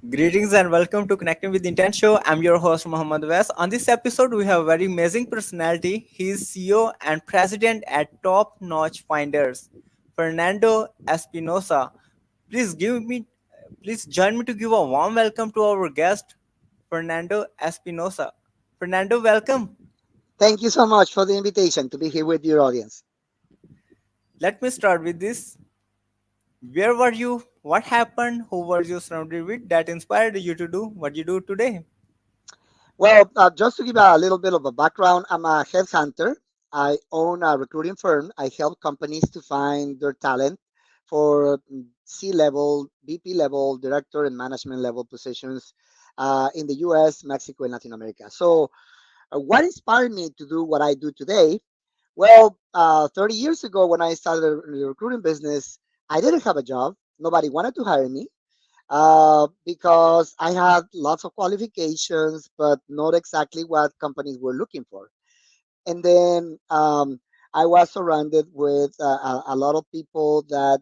Greetings and welcome to Connecting with Intent Show. I'm your host Muhammad Wes. On this episode, we have a very amazing personality. He is CEO and president at Top Notch Finders, Fernando Espinosa. Please give me, please join me to give a warm welcome to our guest, Fernando Espinosa. Fernando, welcome. Thank you so much for the invitation to be here with your audience. Let me start with this. Where were you? What happened? Who were you surrounded with that inspired you to do what you do today? Well, just to give a little bit of a background, I'm a headhunter. I own a recruiting firm. I help companies to find their talent for C level, VP level, director, and management level positions in the US, Mexico, and Latin America. So, what inspired me to do what I do today? Well, 30 years ago, when I started the recruiting business, I didn't have a job. Nobody wanted to hire me. Because I had lots of qualifications, but not exactly what companies were looking for. And then I was surrounded with a lot of people that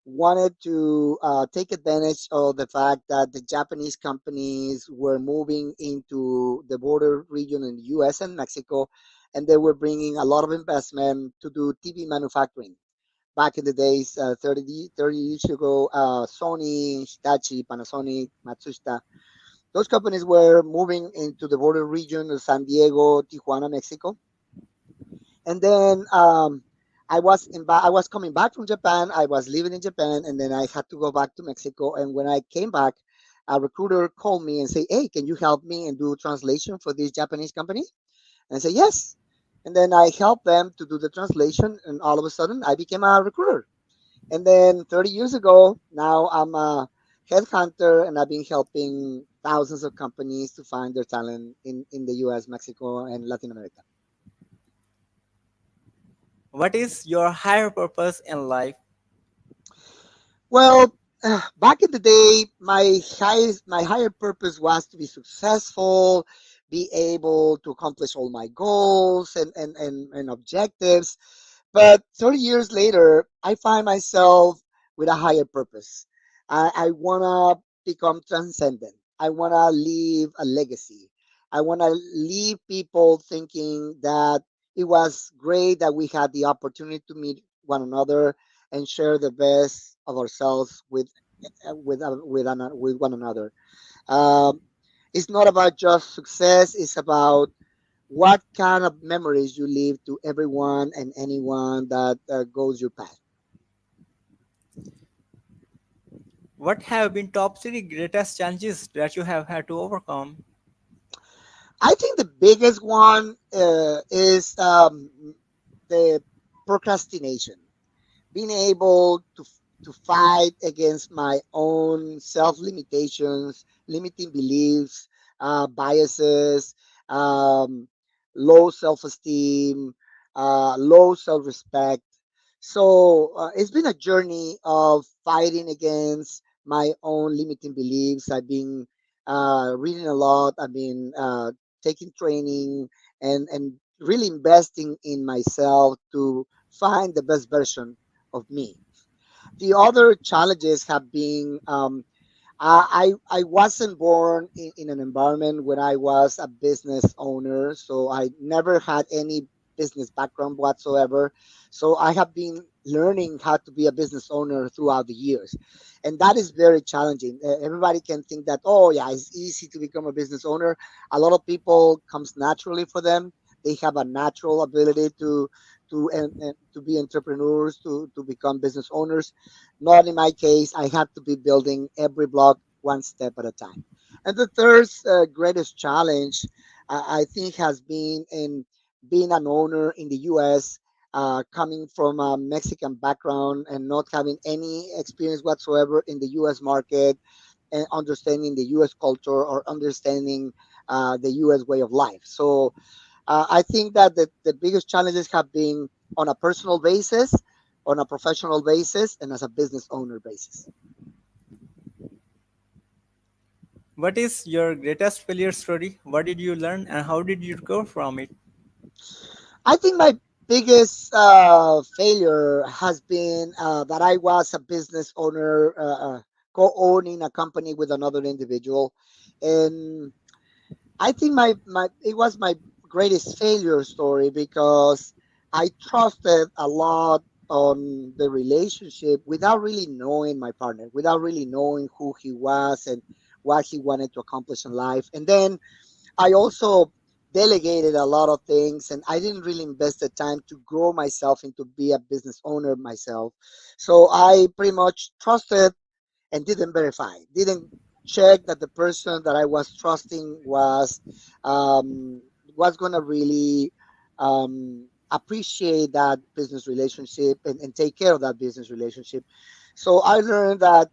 wanted to take advantage of the fact that the Japanese companies were moving into the border region in the US and Mexico, and they were bringing a lot of investment to do TV manufacturing back in the days, 30 years ago, Sony, Hitachi, Panasonic, Matsushita, those companies were moving into the border region of San Diego, Tijuana, Mexico. And then I was coming back from Japan. I was living in Japan, and then I had to go back to Mexico. And when I came back, a recruiter called me and said, "Hey, can you help me and do translation for this Japanese company?" And I said, "Yes." And then I helped them to do the translation, and all of a sudden, I became a recruiter. And then 30 years ago, now I'm a headhunter and I've been helping thousands of companies to find their talent in the US, Mexico, and Latin America. What is your higher purpose in life? Well, back in the day, my higher purpose was to be successful, be able to accomplish all my goals and objectives. But 30 years later, I find myself with a higher purpose. I want to become transcendent. I want to leave a legacy. I want to leave people thinking that it was great that we had the opportunity to meet one another and share the best of ourselves with one another. Um, it's not about just success. It's about what kind of memories you leave to everyone and anyone that goes your path. What have been top three greatest challenges that you have had to overcome? I think the biggest one is the procrastination, being able to fight against my own self limitations, limiting beliefs, biases, um, low self esteem, low self respect. So it's been a journey of fighting against my own limiting beliefs. I've been reading a lot. I've been taking training and really investing in myself to find the best version of me. The other challenges have been I wasn't born in an environment where I was a business owner, so I never had any business background whatsoever. So I have been learning how to be a business owner throughout the years, and that is very challenging. Everybody can think that, oh yeah, it's easy to become a business owner. A lot of people comes naturally for them. They have a natural ability and to be entrepreneurs, to become business owners. Not in my case. I had to be building every block one step at a time. And the third greatest challenge, I think, has been in being an owner in the U.S., coming from a Mexican background and not having any experience whatsoever in the U.S. market and understanding the U.S. culture or understanding the U.S. way of life. So I think that the biggest challenges have been on a personal basis, on a professional basis, and as a business owner basis. What is your greatest failure story? What did you learn and how did you recover from it? I think my biggest failure has been that I was a business owner, co-owning a company with another individual, and I think my it was my greatest failure story because I trusted a lot on the relationship without really knowing my partner, without really knowing who he was and what he wanted to accomplish in life. And then I also delegated a lot of things and I didn't really invest the time to grow myself and to be a business owner myself. So I pretty much trusted and didn't verify, didn't check that the person that I was trusting um, was gonna really appreciate that business relationship and take care of that business relationship. So I learned that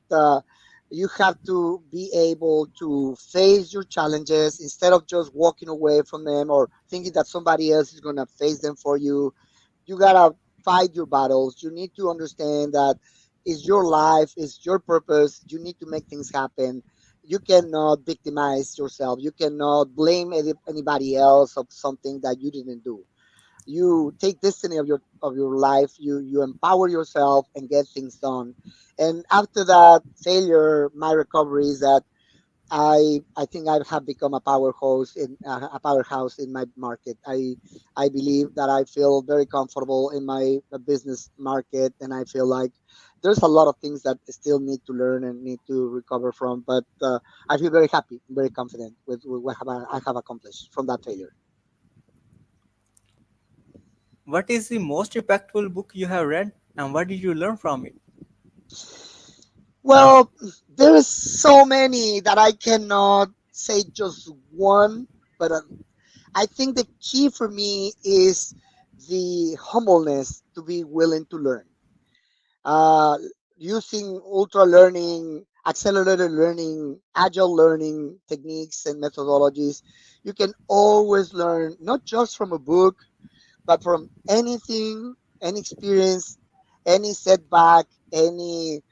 you have to be able to face your challenges instead of just walking away from them or thinking that somebody else is gonna face them for you. You gotta fight your battles. You need to understand that it's your life, it's your purpose. You need to make things happen. You cannot victimize yourself. You cannot blame anybody else of something that you didn't do. You take destiny of your life. You empower yourself and get things done. And after that failure, my recovery is that I think I have become a powerhouse in my market. I believe that I feel very comfortable in my business market, and I feel like there's a lot of things that I still need to learn and need to recover from. But I feel very happy, very confident with what I have accomplished from that failure. What is the most impactful book you have read and what did you learn from it? Well, there's so many that I cannot say just one, but I think the key for me is the humbleness to be willing to learn. Uh, Using ultra learning, accelerated learning, agile learning techniques and methodologies, you can always learn not just from a book, but from anything, any experience, any setback, any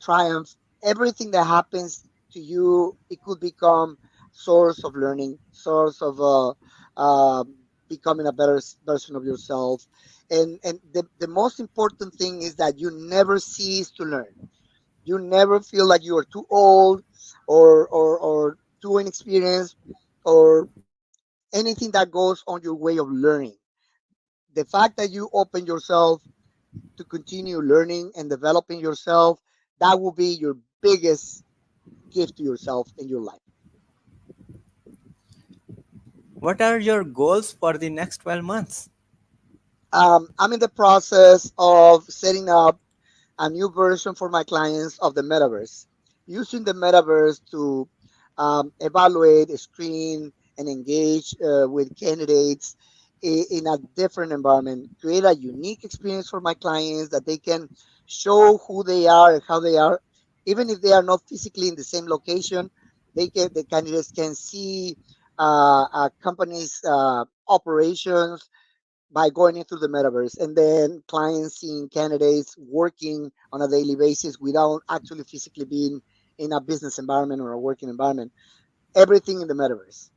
triumph, everything that happens to you, it could become source of learning, source of uh, becoming a better version of yourself. And the most important thing is that you never cease to learn. You never feel like you are too old or too inexperienced or anything that goes on your way of learning. The fact that you open yourself to continue learning and developing yourself, that will be your biggest gift to yourself in your life. What are your goals for the next 12 months? I'm in the process of setting up a new version for my clients of the metaverse, using the metaverse to evaluate, screen, and engage with candidates in a different environment, create a unique experience for my clients that they can show who they are and how they are, even if they are not physically in the same location. The candidates can see a company's operations by going into the metaverse and then clients seeing candidates working on a daily basis without actually physically being in a business environment or a working environment. Everything in the metaverse.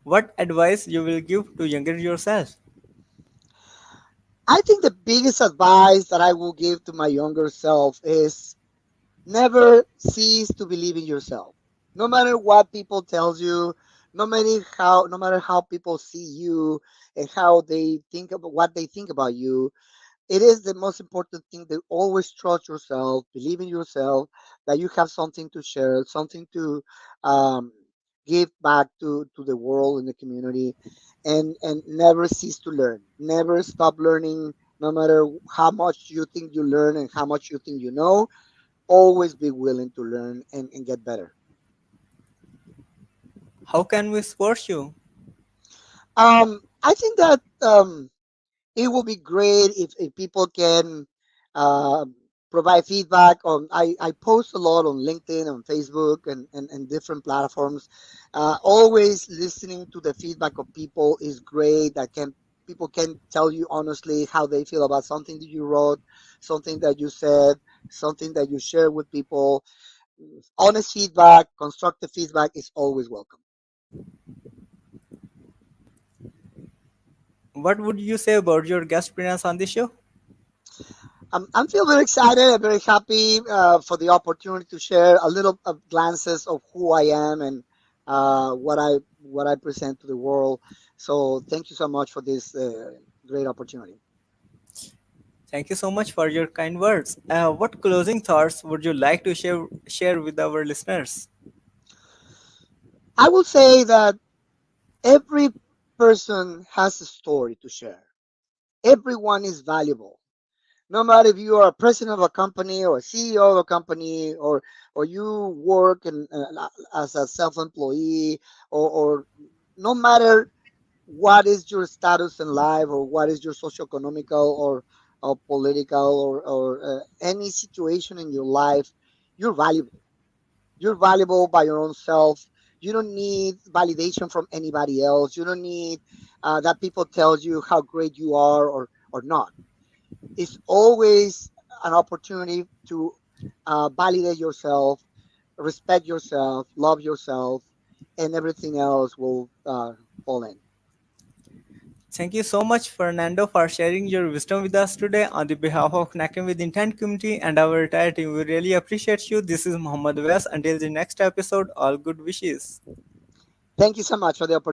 What advice you will give to younger yourself? I think the biggest advice that I will give to my younger self is never cease to believe in yourself. No matter what people tells you, no matter how people see you and how they think about what they think about you, it is the most important thing to always trust yourself, believe in yourself, that you have something to share, something to um, give back to the world and the community, and never cease to learn. Never stop learning, no matter how much you think you learn and how much you think you know. Always be willing to learn and get better. How can we support you? I think that it will be great if people can uh, provide feedback on I post a lot on LinkedIn, on Facebook, and different platforms. Always listening to the feedback of people is great. That can People can tell you honestly how they feel about something that you wrote, something that you said, something that you share with people. Honest feedback, constructive feedback is always welcome. What would you say about your guest appearance on the show? I'm feel very excited. I'm very happy for the opportunity to share a little of glances of who I am and what I present to the world. So thank you so much for this great opportunity. Thank you so much for your kind words. What closing thoughts would you like to share with our listeners? I will say that every person has a story to share. Everyone is valuable. No matter if you are a president of a company or a CEO of a company or you work as a self-employee or no matter what is your status in life or what is your socioeconomical or political or any situation in your life, you're valuable. You're valuable by your own self. You don't need validation from anybody else. You don't need that people tell you how great you are or not. It's always an opportunity to validate yourself, respect yourself, love yourself, and everything else will fall in. Thank you so much, Fernando, for sharing your wisdom with us today on the behalf of Connecting with Intent community and our entire team. We really appreciate you. This is Muhammad Wes. Until the next episode, all good wishes. Thank you so much for the opportunity.